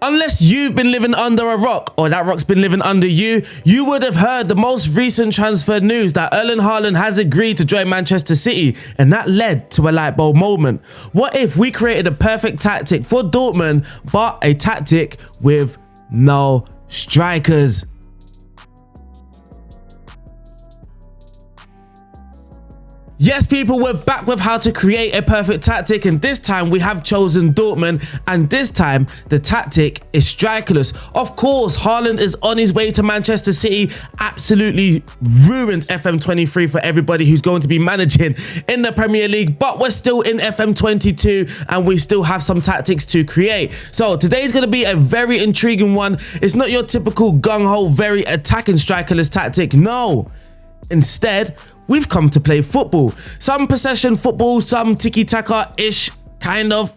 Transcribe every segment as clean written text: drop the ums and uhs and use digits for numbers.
Unless you've been living under a rock or that rock's been living under you, you would have heard the most recent transfer news that Haaland has agreed to join Manchester City, and that led to a light bulb moment. What if we created a perfect tactic for Dortmund, but a tactic with no strikers? Yes, people, we're back with how to create a perfect tactic, and this time we have chosen Dortmund, and this time the tactic is strikerless. Of course, Haaland is on his way to Manchester City, absolutely ruined FM23 for everybody who's going to be managing in the Premier League, but we're still in FM22 and we still have some tactics to create. So today's going to be a very intriguing one. It's not your typical gung-ho, very attacking strikerless tactic, no. Instead, we've come to play football. Some possession football, some tiki-taka-ish, kind of.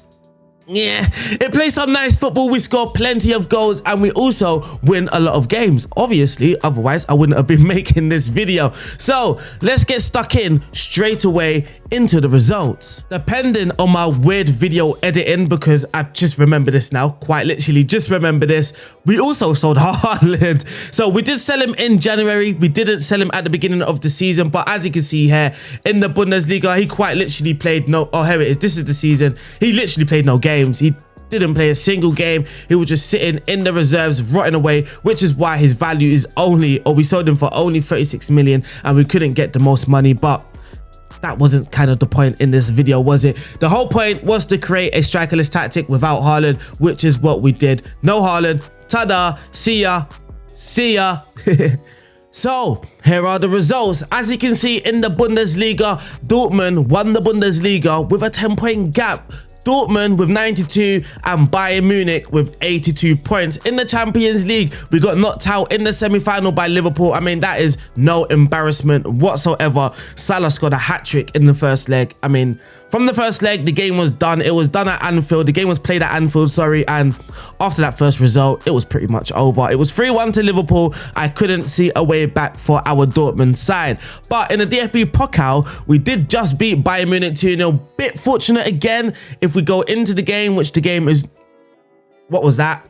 Yeah, it plays some nice football, we score plenty of goals, and we also win a lot of games. Obviously, otherwise I wouldn't have been making this video. So let's get stuck in straight away into the results. Depending on my weird video editing, because I've just remembered this now, quite literally just remember this, we also sold Haaland. So we did sell him in January, we didn't sell him at the beginning of the season, but as you can see here in the Bundesliga, he quite literally played no, oh here it is, this is the season, he literally played no games. He didn't play a single game. He was just sitting in the reserves rotting away, which is why his value is only, or we sold him for only 36 million and we couldn't get the most money. But that wasn't kind of the point in this video, was it? The whole point was to create a strikerless tactic without Haaland, which is what we did. No Haaland, tada, see ya, see ya. So, here are the results. As you can see in the Bundesliga, Dortmund won the Bundesliga with a 10-point gap. Dortmund with 92 and Bayern Munich with 82 points. In the Champions League, we got knocked out in the semi-final by Liverpool. I mean, that is no embarrassment whatsoever. Salah scored a hat-trick in the first leg. I mean, from the first leg, the game was done. It was done at Anfield. The game was played at Anfield, sorry. And after that first result, it was pretty much over. It was 3-1 to Liverpool. I couldn't see a way back for our Dortmund side. But in the DFB Pokal, we did just beat Bayern Munich 2-0. Bit fortunate again. If we go into the game, which the game is, what was that?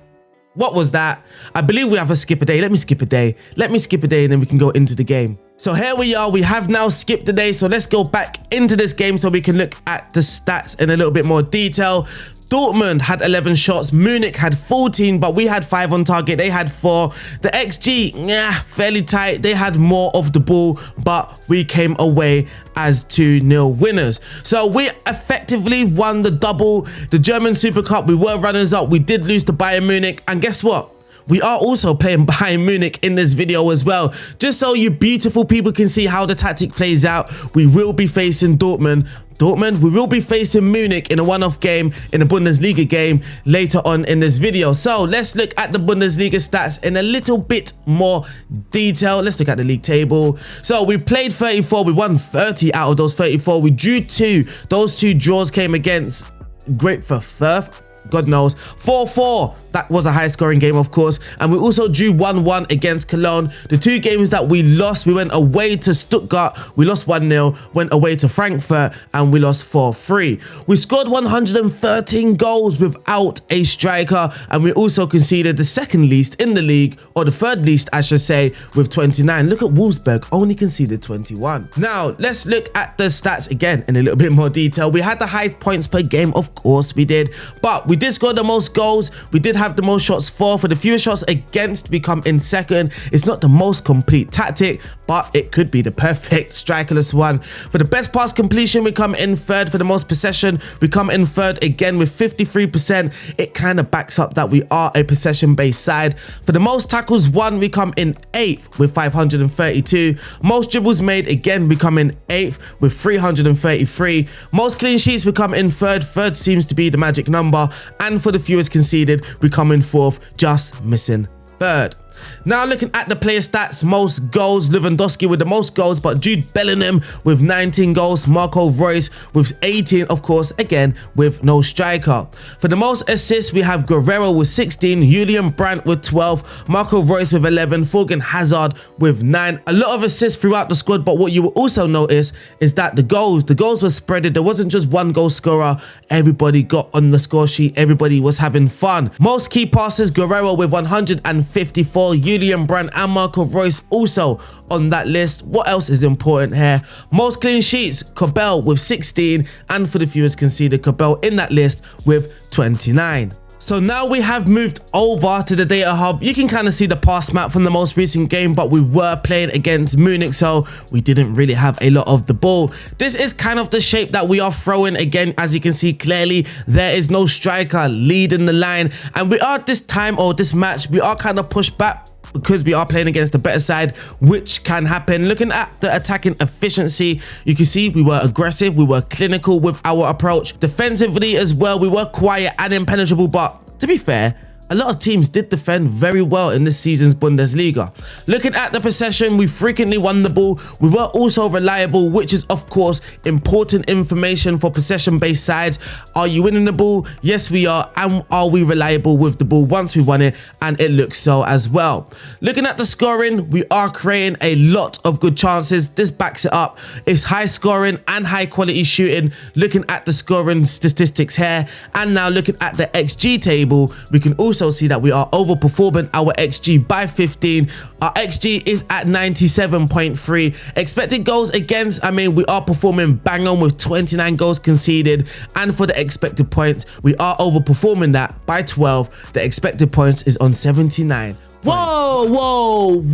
What was that? I believe we have a skip a day. Let me skip a day. Let me skip a day and then we can go into the game. So here we are. We have now skipped the day. So let's go back into this game so we can look at the stats in a little bit more detail. Dortmund had 11 shots, Munich had 14, but we had 5 on target, they had 4. The XG, fairly tight, they had more of the ball, but we came away as 2-0 winners. So we effectively won the double, the German Super Cup. We were runners up, we did lose to Bayern Munich, and guess what? We are also playing Bayern Munich in this video as well. Just so you beautiful people can see how the tactic plays out, we will be facing Dortmund. We will be facing Munich in a one-off game, in a Bundesliga game later on in this video. So let's look at the Bundesliga stats in a little bit more detail. Let's look at the league table. So we played 34, we won 30 out of those 34. We drew 2. Those 2 draws came against Greuther Fürth. God knows. 4-4. That was a high scoring game, of course. And we also drew 1-1 against Cologne. The 2 games that we lost, we went away to Stuttgart. We lost 1-0, went away to Frankfurt, and we lost 4-3. We scored 113 goals without a striker. And we also conceded the second least in the league, or the third least, I should say, with 29. Look at Wolfsburg, only conceded 21. Now, let's look at the stats again in a little bit more detail. We had the high points per game, of course we did. But we did score the most goals. We did have the most shots for the fewest shots against, we come in second. It's not the most complete tactic, but it could be the perfect strikerless one. For the best pass completion, we come in third. For the most possession, we come in third again with 53%. It kind of backs up that we are a possession based side. For the most tackles won, we come in 8th with 532. Most dribbles made, again we come in 8th with 333. Most clean sheets, we come in third. Third seems to be the magic number. And for the fewest conceded, we come in 4th, just missing third. Now looking at the player stats, most goals, Lewandowski with the most goals, but Jude Bellingham with 19 goals, Marco Reus with 18, of course, again, with no striker. For the most assists, we have Guerrero with 16, Julian Brandt with 12, Marco Reus with 11, Thorgan Hazard with 9. A lot of assists throughout the squad, but what you will also notice is that the goals were spreaded. There wasn't just one goal scorer. Everybody got on the score sheet. Everybody was having fun. Most key passes, Guerrero with 154, Julian Brandt and Marco Reus also on that list. What else is important here? Most clean sheets, Cabell with 16, and for the viewers can see the Cabell in that list with 29. So now we have moved over to the data hub. You can kind of see the pass map from the most recent game, but we were playing against Munich, so we didn't really have a lot of the ball. This is kind of the shape that we are throwing. Again, as you can see clearly, there is no striker leading the line, and we are this time, or this match, we are kind of pushed back because we are playing against the better side, which can happen. Looking at the attacking efficiency, you can see we were aggressive, we were clinical with our approach. Defensively as well, we were quiet and impenetrable, but to be fair, a lot of teams did defend very well in this season's Bundesliga. Looking at the possession, we frequently won the ball. We were also reliable, which is of course important information for possession-based sides. Are you winning the ball? Yes, we are. And are we reliable with the ball once we won it? And it looks so as well. Looking at the scoring, we are creating a lot of good chances. This backs it up. It's high scoring and high quality shooting. Looking at the scoring statistics here, and now looking at the XG table, we can also see that we are overperforming our XG by 15. Our XG is at 97.3. Expected goals against, I mean, we are performing bang on with 29 goals conceded, and for the expected points, we are overperforming that by 12. The expected points is on 79. Whoa,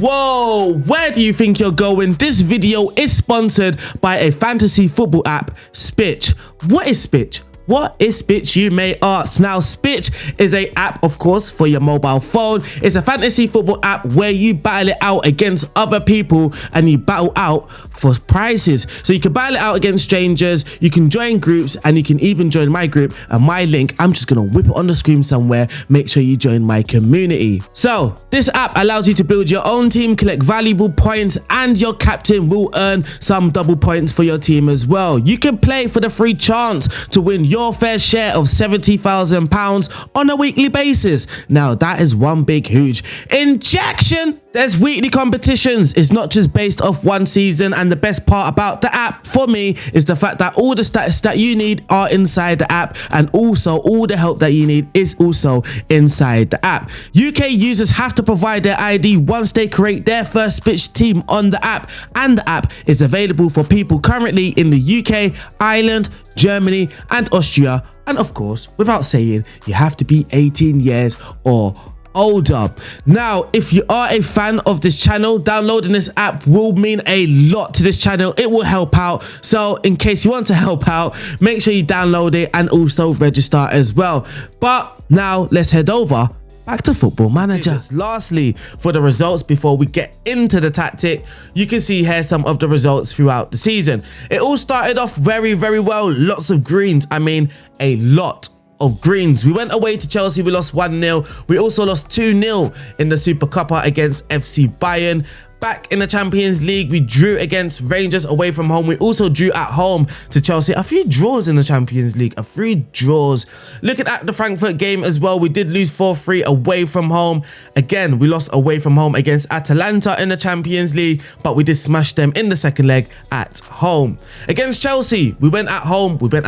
where do you think you're going? This video is sponsored by a fantasy football app, SPITCH. What is SPITCH? What is SPITCH, you may ask? Now, SPITCH is an app, of course, for your mobile phone. It's a fantasy football app where you battle it out against other people and you battle out for prizes. So you can battle it out against strangers, you can join groups, and you can even join my group. And my link, I'm just going to whip it on the screen somewhere. Make sure you join my community. So this app allows you to build your own team, collect valuable points, and your captain will earn some double points for your team as well. You can play for the free chance to win your fair share of £70,000 on a weekly basis. Now that is one big huge injection. There's weekly competitions. It's not just based off one season, and the best part about the app for me is the fact that all the stats that you need are inside the app, and also all the help that you need is also inside the app. UK users have to provide their ID once they create their first SPITCH team on the app, and the app is available for people currently in the UK, Ireland, Germany and Austria, and of course, without saying, you have to be 18 years or older. Now, if you are a fan of this channel, downloading this app will mean a lot to this channel. It will help out. So in case you want to help out, make sure you download it and also register as well. But now let's head over back to Football Manager. Lastly, for the results before we get into the tactic, you can see here some of the results throughout the season. It all started off very well. Lots of greens. I mean, a lot of greens. We went away to Chelsea, we lost 1-0. We also lost 2-0 in the Super Cup against FC Bayern. Back in the Champions League, we drew against Rangers away from home. We also drew at home to Chelsea. A few draws in the Champions League, a few draws. Looking at the Frankfurt game as well, we did lose 4-3 away from home. Again, we lost away from home against Atalanta in the Champions League, but we did smash them in the second leg at home. Against Chelsea, we went at home. We played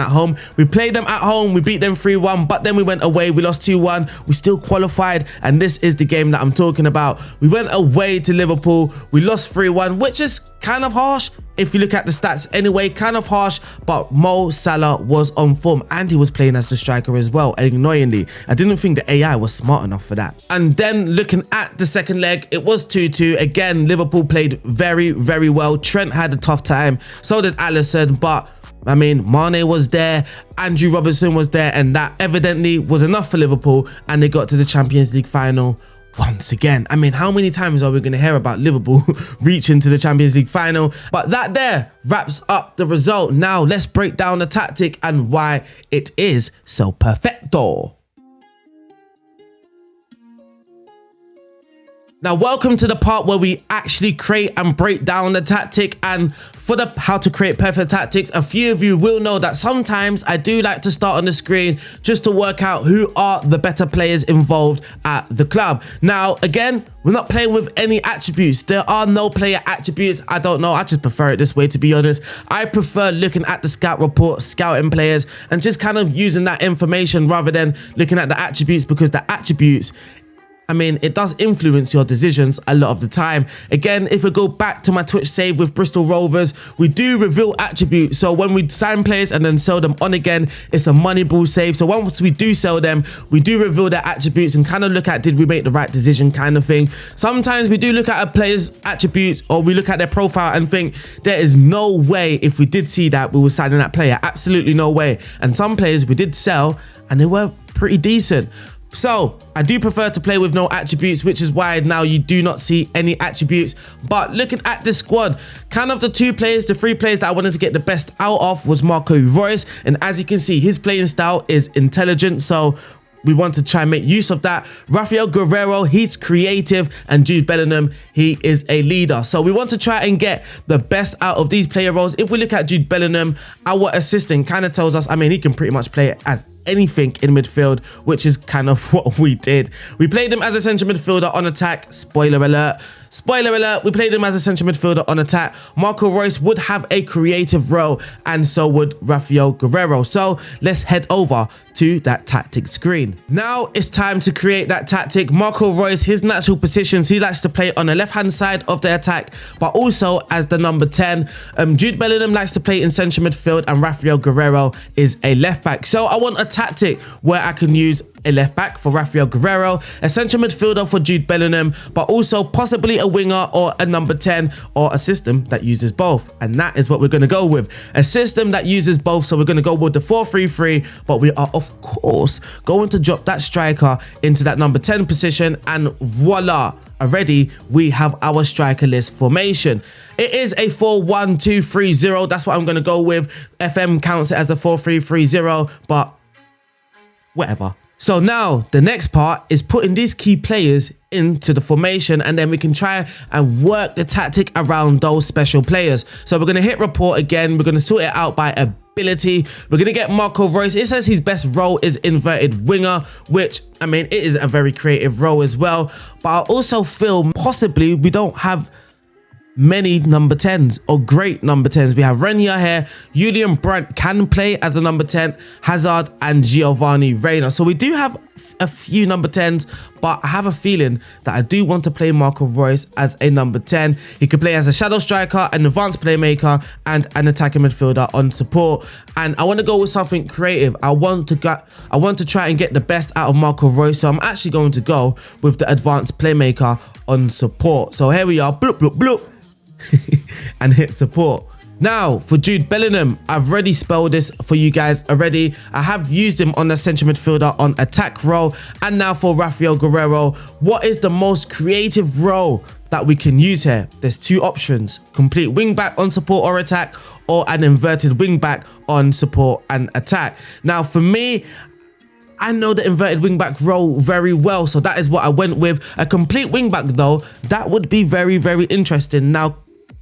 them at home. We beat them 3-1, but then we went away. We lost 2-1. We still qualified, and this is the game that I'm talking about. We went away to Liverpool. We lost 3-1, which is kind of harsh if you look at the stats anyway, kind of harsh, but Mo Salah was on form and he was playing as the striker as well. Annoyingly, I didn't think the AI was smart enough for that. And then looking at the second leg, it was 2-2. Again, Liverpool played very well. Trent had a tough time, so did Alisson, but I mean, Mane was there, Andrew Robertson was there, and that evidently was enough for Liverpool, and they got to the Champions League final once again. I mean, how many times are we going to hear about Liverpool reaching to the Champions League final? But that there wraps up the result. Now let's break down the tactic and why it is so perfecto. Now, welcome to the part where we actually create and break down the tactic. And for the how to create perfect tactics, a few of you will know that sometimes I do like to start on the screen just to work out who are the better players involved at the club. Now, again, we're not playing with any attributes. There are no player attributes. I don't know. I just prefer it this way, to be honest. I prefer looking at the scout report, scouting players, and just kind of using that information rather than looking at the attributes, because the attributes, I mean, it does influence your decisions a lot of the time. Again, if we go back to my Twitch save with Bristol Rovers, we do reveal attributes. So when we sign players and then sell them on again, it's a money ball save. So once we do sell them, we do reveal their attributes and kind of look at, did we make the right decision kind of thing. Sometimes we do look at a player's attributes, or we look at their profile and think there is no way if we did see that we were signing that player. Absolutely no way. And some players we did sell and they were pretty decent. So I do prefer to play with no attributes, which is why now you do not see any attributes. But looking at this squad, kind of the three players that I wanted to get the best out of was Marco Reus. And as you can see, his playing style is intelligent. So we want to try and make use of that. Rafael Guerreiro, he's creative, and Jude Bellingham, he is a leader. So we want to try and get the best out of these player roles. If we look at Jude Bellingham, our assistant kind of tells us, I mean, he can pretty much play as anything in midfield, which is kind of what we did. We played him as a central midfielder on attack. Spoiler alert. Spoiler alert, we played him as a central midfielder on attack. Marco Reus would have a creative role, and so would Rafael Guerreiro. So let's head over to that tactic screen. Now it's time to create that tactic. Marco Reus, his natural positions, he likes to play on the left-hand side of the attack, but also as the number 10. Jude Bellingham likes to play in central midfield, and Rafael Guerreiro is a left back. So I want a tactic where I can use a left back for Rafael Guerreiro, a central midfielder for Jude Bellingham, but also possibly a winger or a number 10, or a system that uses both. And that is what we're going to go with, a system that uses both. So we're going to go with the 4-3-3, but we are of course going to drop that striker into that number 10 position, and voila, already we have our strikerless formation. It is a 4-1-2-3-0. That's what I'm going to go with. FM counts it as a 4-3-3-0, but whatever. So now the next part is putting these key players into the formation, and then we can try and work the tactic around those special players. So we're going to hit report again. We're going to sort it out by ability. We're going to get Marco Reus. It says his best role is inverted winger, which, I mean, it is a very creative role as well. But I also feel possibly we don't have many number 10s or great number 10s. We have Renier here. Julian Brandt can play as the number 10, Hazard and Giovanni Reina. So we do have a few number 10s, but I have a feeling that I do want to play Marco Reus as a number 10. He could play as a shadow striker, an advanced playmaker, and an attacking midfielder on support. And I want to go with something creative. I want to try and get the best out of Marco Reus. So I'm actually going to go with the advanced playmaker on support. So here we are. Bloop, bloop, bloop. And hit support. Now for Jude Bellingham, I've already spelled this for you guys already. I have used him on the central midfielder on attack role. And now for Rafael Guerreiro, what is the most creative role that we can use here? There's two options: complete wing back on support or attack, or an inverted wing back on support and attack. Now for me, I know the inverted wingback role very well, so that is what I went with. A complete wingback though, that would be very, very interesting. Now,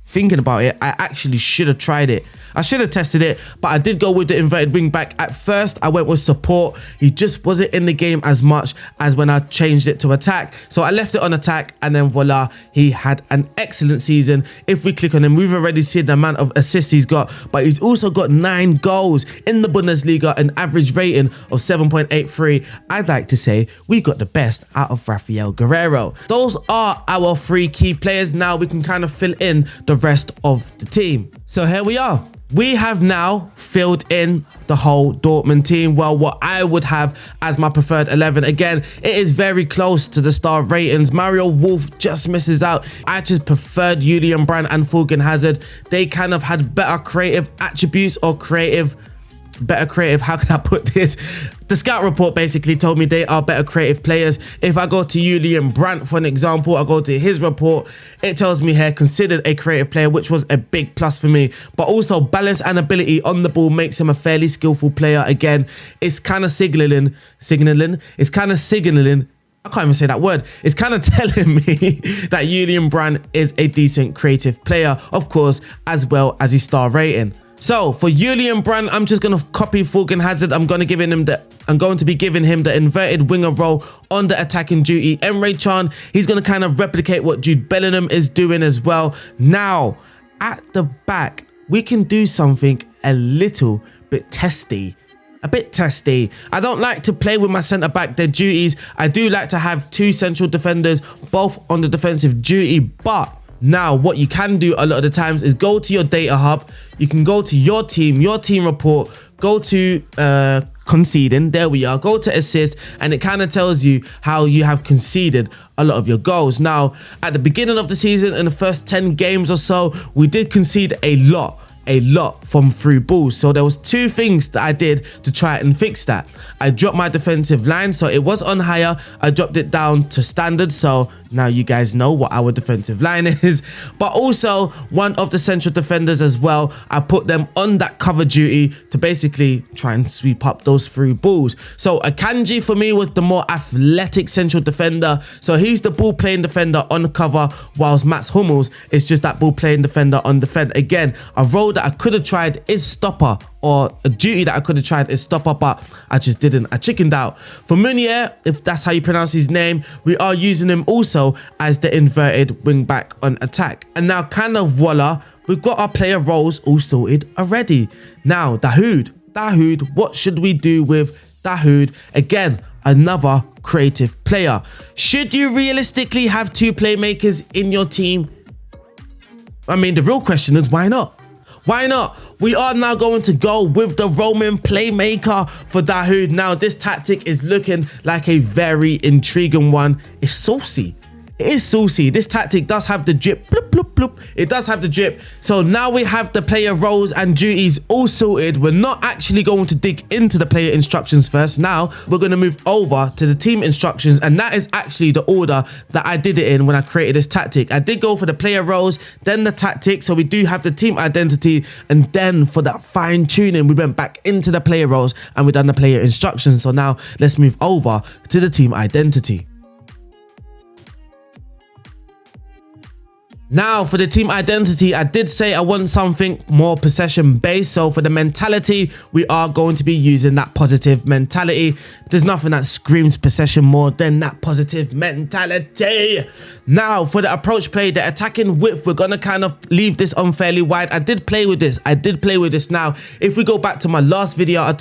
thinking about it, I actually should have tried it. I should have tested it, but I did go with the inverted wingback. At first, I went with support. He just wasn't in the game as much as when I changed it to attack. So I left it on attack, and then voila, he had an excellent season. If we click on him, we've already seen the amount of assists he's got, but he's also got 9 goals in the Bundesliga, an average rating of 7.83. I'd like to say we got the best out of Rafael Guerreiro. Those are our 3 key players. Now we can kind of fill in the rest of the team. So here we are. We have now filled in the whole Dortmund team. Well, what I would have as my preferred 11. Again, it is very close to the star ratings. Mario Wolf just misses out. I just preferred Julian Brandt and Fulgen Hazard. They kind of had better creative attributes, or better creative, how can I put this? The scout report basically told me they are better creative players. If I go to Julian Brandt for an example, I go to his report, it tells me here considered a creative player, which was a big plus for me. But also balance and ability on the ball makes him a fairly skillful player. Again, it's kind of signaling I can't even say that word. It's kind of telling me that Julian Brandt is a decent creative player, of course, as well as his star rating. So for Julian Brandt, I'm just gonna copy Thorgan Hazard. I'm going to be giving him the inverted winger role on the attacking duty. Emre Can, he's gonna kind of replicate what Jude Bellingham is doing as well. Now at the back, we can do something a little bit testy. I don't like to play with my centre back their duties. I do like to have two central defenders, both on the defensive duty, but now what you can do a lot of the times is go to your data hub. You can go to your team report, go to conceding, there we are, go to assist, and it kind of tells you how you have conceded a lot of your goals. Now at the beginning of the season, in the first 10 games or so, we did concede a lot from through balls. So there was two things that I did to try and fix that. I dropped my defensive line, so it was on higher. I dropped it down to standard, so now you guys know what our defensive line is. But also one of the central defenders as well, I put them on that cover duty to basically try and sweep up those through balls. So Akanji for me was the more athletic central defender, so he's the ball playing defender on cover, whilst Mats Hummels is just that ball playing defender on defend. Again, a role that I could have tried is stopper, or a duty that I could have tried is stopper, but I just didn't. I chickened out. For Meunier, if that's how you pronounce his name, we are using him also as the inverted wing back on attack. And now kind of voila, we've got our player roles all sorted already. Now Dahoud, what should we do with Dahoud? Again, another creative player. Should you realistically have two playmakers in your team? I mean, the real question is why not? Why not? We are now going to go with the Roman playmaker for Dahoud. Now, this tactic is looking like a very intriguing one. It's saucy. It is saucy. This tactic does have the drip. Bloop, bloop, bloop. It does have the drip. So now we have the player roles and duties all sorted. We're not actually going to dig into the player instructions first. Now we're going to move over to the team instructions, and that is actually the order that I did it in when I created this tactic. I did go for the player roles, then the tactic. So we do have the team identity, and then for that fine tuning, we went back into the player roles and we done the player instructions. So now let's move over to the team identity. Now for the team identity, I did say I want something more possession based. So for the mentality, we are going to be using that positive mentality. There's nothing that screams possession more than that positive mentality. Now for the approach play, the attacking width, we're going to kind of leave this unfairly wide. I did play with this. Now, if we go back to my last video, I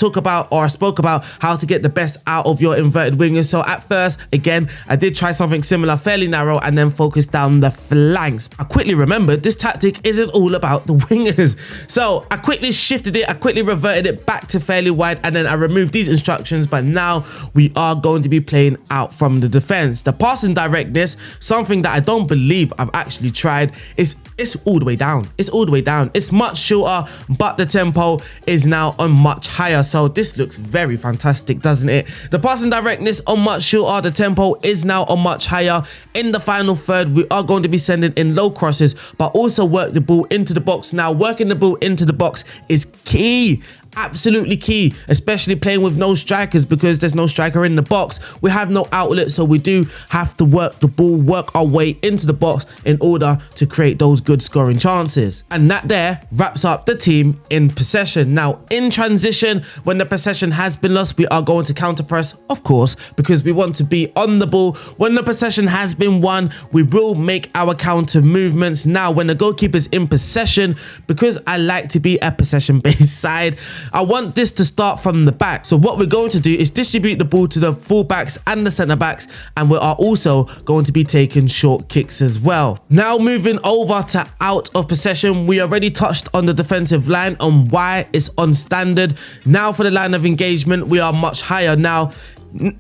spoke about how to get the best out of your inverted wingers. So at first, again, I did try something similar, fairly narrow, and then focus down the flanks. I quickly remembered this tactic isn't all about the wingers. So I quickly shifted it, I quickly reverted it back to fairly wide, and then I removed these instructions. But now we are going to be playing out from the defense. The passing directness, something that I don't believe I've actually tried, is it's all the way down. It's all the way down. It's much shorter, but the tempo is now on much higher. So this looks very fantastic, doesn't it? The passing directness on much shorter, the tempo is now on much higher. In the final third, we are going to be sending in low crosses, but also work the ball into the box. Now, working the ball into the box is key. Absolutely key, especially playing with no strikers, because there's no striker in the box. We have no outlet, so we do have to work the ball, work our way into the box in order to create those good scoring chances. And that there wraps up the team in possession. Now in transition, when the possession has been lost, we are going to counter press, of course, because we want to be on the ball. When the possession has been won, we will make our counter movements. Now when the goalkeeper's in possession, because I like to be a possession based side, I want this to start from the back. So what we're going to do is distribute the ball to the fullbacks and the centre backs, and we are also going to be taking short kicks as well. Now moving over to out of possession, we already touched on the defensive line on why it's on standard. Now for the line of engagement, we are much higher. Now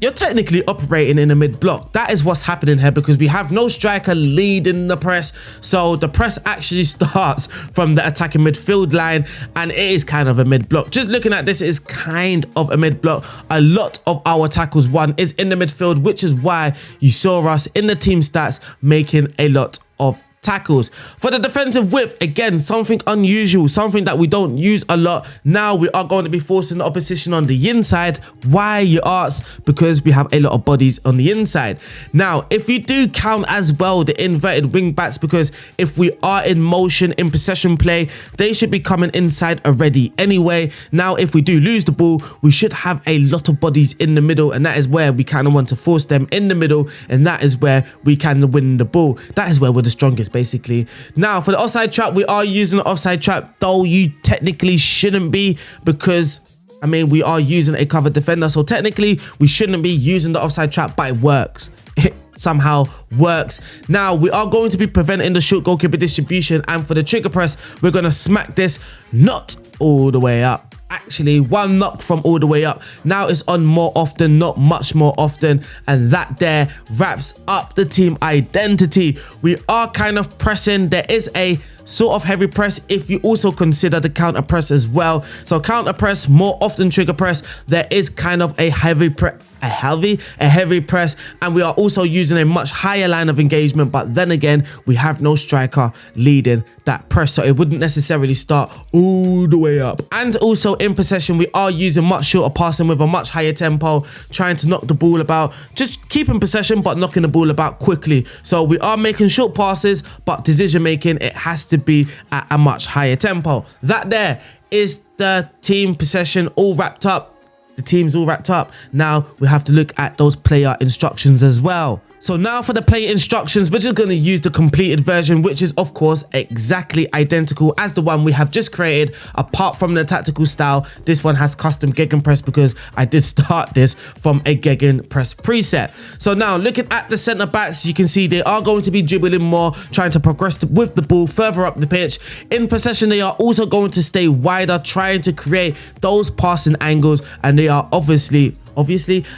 you're technically operating in a mid block. That is what's happening here, because we have no striker leading the press. So the press actually starts from the attacking midfield line, and it is kind of a mid block. Just looking at this, it is kind of a mid block. A lot of our tackles won is in the midfield, which is why you saw us in the team stats making a lot of tackles. For the defensive width, again, something unusual, something that we don't use a lot. Now we are going to be forcing the opposition on the inside. Why, you ask? Because we have a lot of bodies on the inside. Now, if you do count as well the inverted wing backs, because if we are in motion in possession play, they should be coming inside already anyway. Now, if we do lose the ball, we should have a lot of bodies in the middle, and that is where we kind of want to force them in the middle, and that is where we can win the ball. That is where we're the strongest, basically. Now, for the offside trap, we are using the offside trap, though you technically shouldn't be, because I mean, we are using a covered defender, so technically we shouldn't be using the offside trap, but it works. It somehow works. Now, we are going to be preventing the short goalkeeper distribution, and for the trigger press, we're going to smack this not all the way up. Actually, one knock from all the way up. Now it's on more often, not much more often, and that there wraps up the team identity. We are kind of pressing. There is a sort of heavy press if you also consider the counter press as well. So counter press, more often trigger press. There is kind of a heavy press, a heavy press, and we are also using a much higher line of engagement, but then again we have no striker leading that press, so it wouldn't necessarily start all the way up. And also in possession, we are using much shorter passing with a much higher tempo, trying to knock the ball about, just keeping possession but knocking the ball about quickly. So we are making short passes, but decision making, it has to be at a much higher tempo. That there is the team possession all wrapped up. The team's all wrapped up. Now we have to look at those player instructions as well. So now for the player instructions, we're just going to use the completed version, which is of course exactly identical as the one we have just created. Apart from the tactical style, this one has custom gegenpress because I did start this from a gegenpress preset. So now looking at the centre backs, you can see they are going to be dribbling more, trying to progress with the ball further up the pitch. In possession, they are also going to stay wider, trying to create those passing angles, and they are obviously,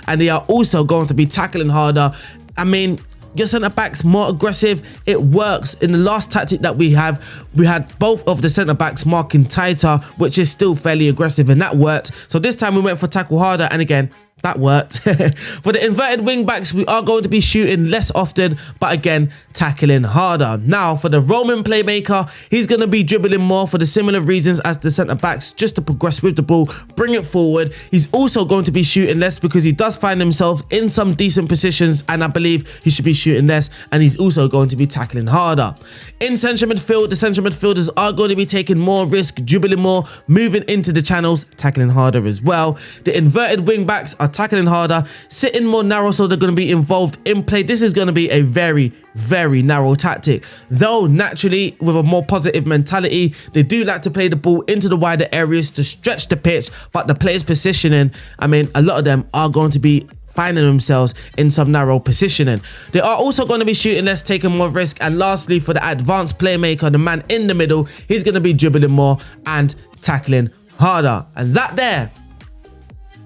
and they are also going to be tackling harder. I mean, your centre backs more aggressive, it works. In the last tactic that we had both of the centre backs marking tighter, which is still fairly aggressive, and that worked. So this time we went for tackle harder, and again, that worked. For the inverted wing backs, we are going to be shooting less often, but again, tackling harder. Now, for the Roman playmaker, he's going to be dribbling more for the similar reasons as the centre backs, just to progress with the ball, bring it forward. He's also going to be shooting less because he does find himself in some decent positions, and I believe he should be shooting less, and he's also going to be tackling harder. In central midfield, the central midfielders are going to be taking more risk, dribbling more, moving into the channels, tackling harder as well. The inverted wing backs are tackling harder, sitting more narrow, so they're going to be involved in play. This is going to be a very, very narrow tactic, though naturally with a more positive mentality. They do like to play the ball into the wider areas to stretch the pitch, but the players positioning, I mean, a lot of them are going to be finding themselves in some narrow positioning. They are also going to be shooting less, taking more risk. And lastly, for the advanced playmaker, the man in the middle, he's going to be dribbling more and tackling harder. And that there,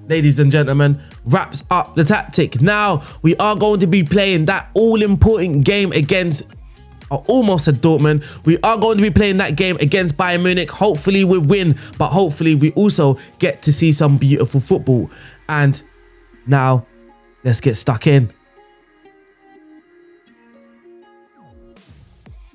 ladies and gentlemen, wraps up the tactic. Now we are going to be playing that all-important game against, almost at Dortmund. We are going to be playing that game against Bayern Munich. Hopefully we win, but hopefully we also get to see some beautiful football. And now let's get stuck in.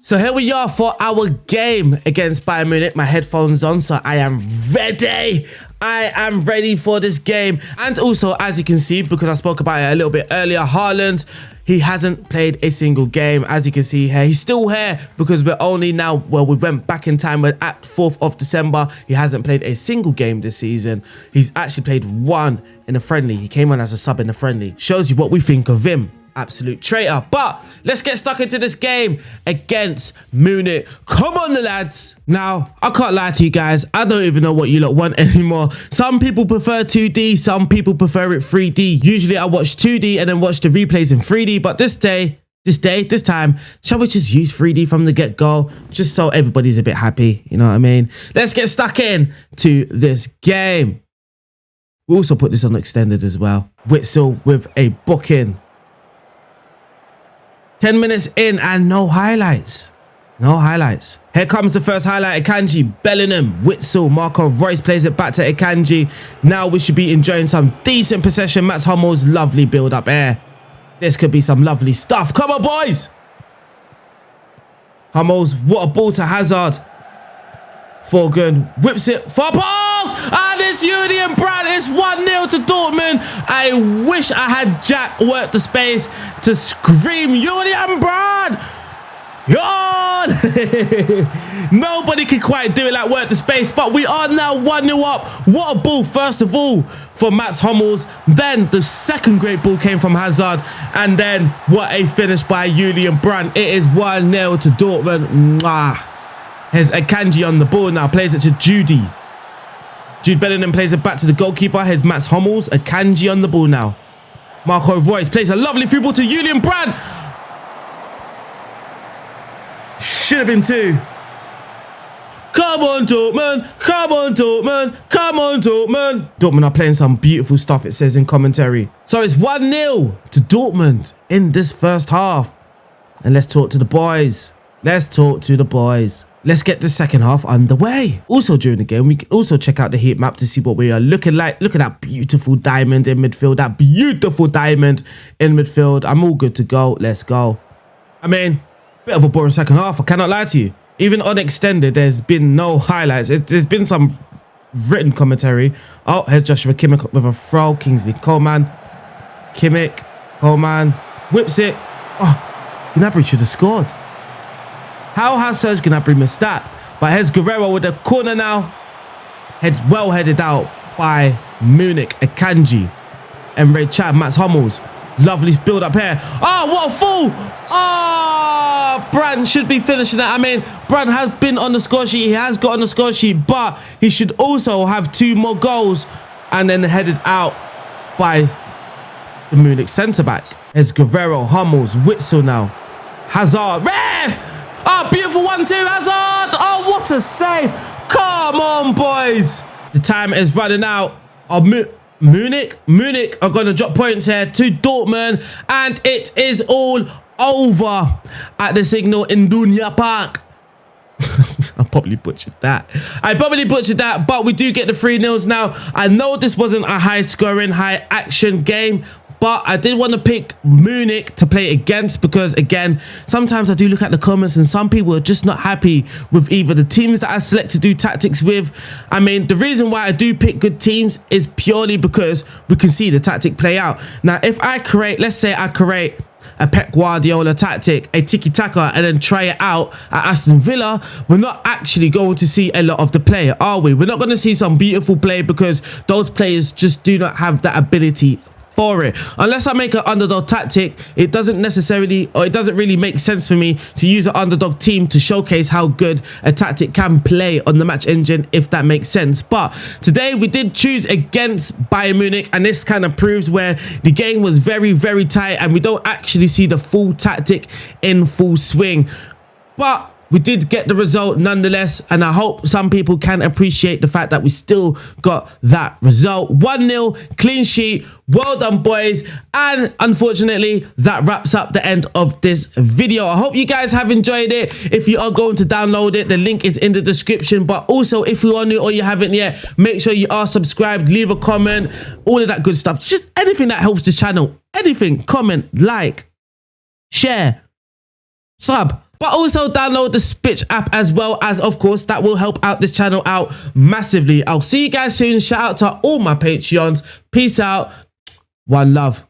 So here we are for our game against Bayern Munich. My headphones on, so I am ready. I am ready for this game. And also, as you can see, because I spoke about it a little bit earlier, Haaland, he hasn't played a single game. As you can see here, he's still here because we're only now, well, we went back in time, we're at 4th of December. He hasn't played a single game this season. He's actually played one in a friendly. He came on as a sub in a friendly. Shows you what we think of him. Absolute traitor. But let's get stuck into this game against Munich. Come on, the lads. Now, I can't lie to you guys, I don't even know what you lot want anymore. Some people prefer 2D, some people prefer it 3D. Usually I watch 2D and then watch the replays in 3D, but this time, shall we just use 3D from the get-go, just so everybody's a bit happy, you know what I mean? Let's get stuck in to this game. We also put this on extended as well. Witsel with a booking. 10 minutes in and no highlights. No highlights. Here comes the first highlight. Akanji, Bellingham, Witsel, Marco Reus plays it back to Akanji. Now we should be enjoying some decent possession. Mats Hummels, lovely build up here. This could be some lovely stuff. Come on, boys. Hummels, what a ball to Hazard. Forgan whips it for balls, and it's Julian Brandt. It's 1-0 to Dortmund. I wish I had Jack work the space to scream Julian Brandt. Yawn! Nobody can quite do it like work the space, but we are now 1-0 up. What a ball, first of all, for Mats Hummels. Then the second great ball came from Hazard. And then what a finish by Julian Brandt. It is 1-0 to Dortmund. Mwah. Here's Akanji on the ball now. Plays it to Jude Bellingham plays it back to the goalkeeper. Here's Mats Hummels. Akanji on the ball now. Marco Reus plays a lovely through ball to Julian Brandt. Should have been 2. Come on, Dortmund. Come on, Dortmund. Come on, Dortmund. Dortmund are playing some beautiful stuff, it says in commentary. So it's 1-0 to Dortmund in this first half. And let's talk to the boys. Let's talk to the boys. Let's get the second half underway. Also during the game, we can also check out the heat map to see what we are looking like. Look at that beautiful diamond in midfield. That beautiful diamond in midfield. I'm all good to go. Let's go. I mean, bit of a boring second half. I cannot lie to you. Even on extended, there's been no highlights. There's been some written commentary. Oh, here's Joshua Kimmich with a throw. Kingsley Coman. Kimmich. Coman. Whips it. Oh, Gnabry should have scored. How has Serge Gnabry missed that? But here's Guerrero with the corner now. Well headed out by Munich, Akanji, Emre Can, Mats Hummels. Lovely build up here. Oh, what a fool! Oh, Brandt should be finishing that. I mean, Brandt has been on the score sheet. He has got on the score sheet, but he should also have 2 more goals. And then headed out by the Munich centre-back. Here's Guerrero, Hummels, Witsel now. Hazard, ref! Oh, beautiful 1-2, Hazard! Oh, what a save! Come on, boys! The time is running out. Oh, Munich are going to drop points here to Dortmund, and it is all over at the Signal Iduna Park. I probably butchered that. But we do get the 3-0s now. I know this wasn't a high-scoring, high-action game, but I did want to pick Munich to play against because, again, sometimes I do look at the comments and some people are just not happy with either the teams that I select to do tactics with. I mean, the reason why I do pick good teams is purely because we can see the tactic play out. Now, if I create, let's say I create a Pep Guardiola tactic, a tiki-taka, and then try it out at Aston Villa, we're not actually going to see a lot of the play, are we? We're not going to see some beautiful play because those players just do not have that ability for it. Unless I make an underdog tactic, it doesn't necessarily, or it doesn't really make sense for me to use an underdog team to showcase how good a tactic can play on the match engine, if that makes sense. But today we did choose against Bayern Munich, and this kind of proves where the game was very, very tight and we don't actually see the full tactic in full swing. But we did get the result nonetheless, and I hope some people can appreciate the fact that we still got that result. 1-0, clean sheet. Well done, boys. And unfortunately, that wraps up the end of this video. I hope you guys have enjoyed it. If you are going to download it, the link is in the description. But also, if you are new or you haven't yet, make sure you are subscribed, leave a comment, all of that good stuff. Just anything that helps the channel. Anything, comment, like, share, sub. But also download the SPITCH app as well, as of course that will help out this channel out massively. I'll see you guys soon. Shout out to all my Patreons. Peace out. One love.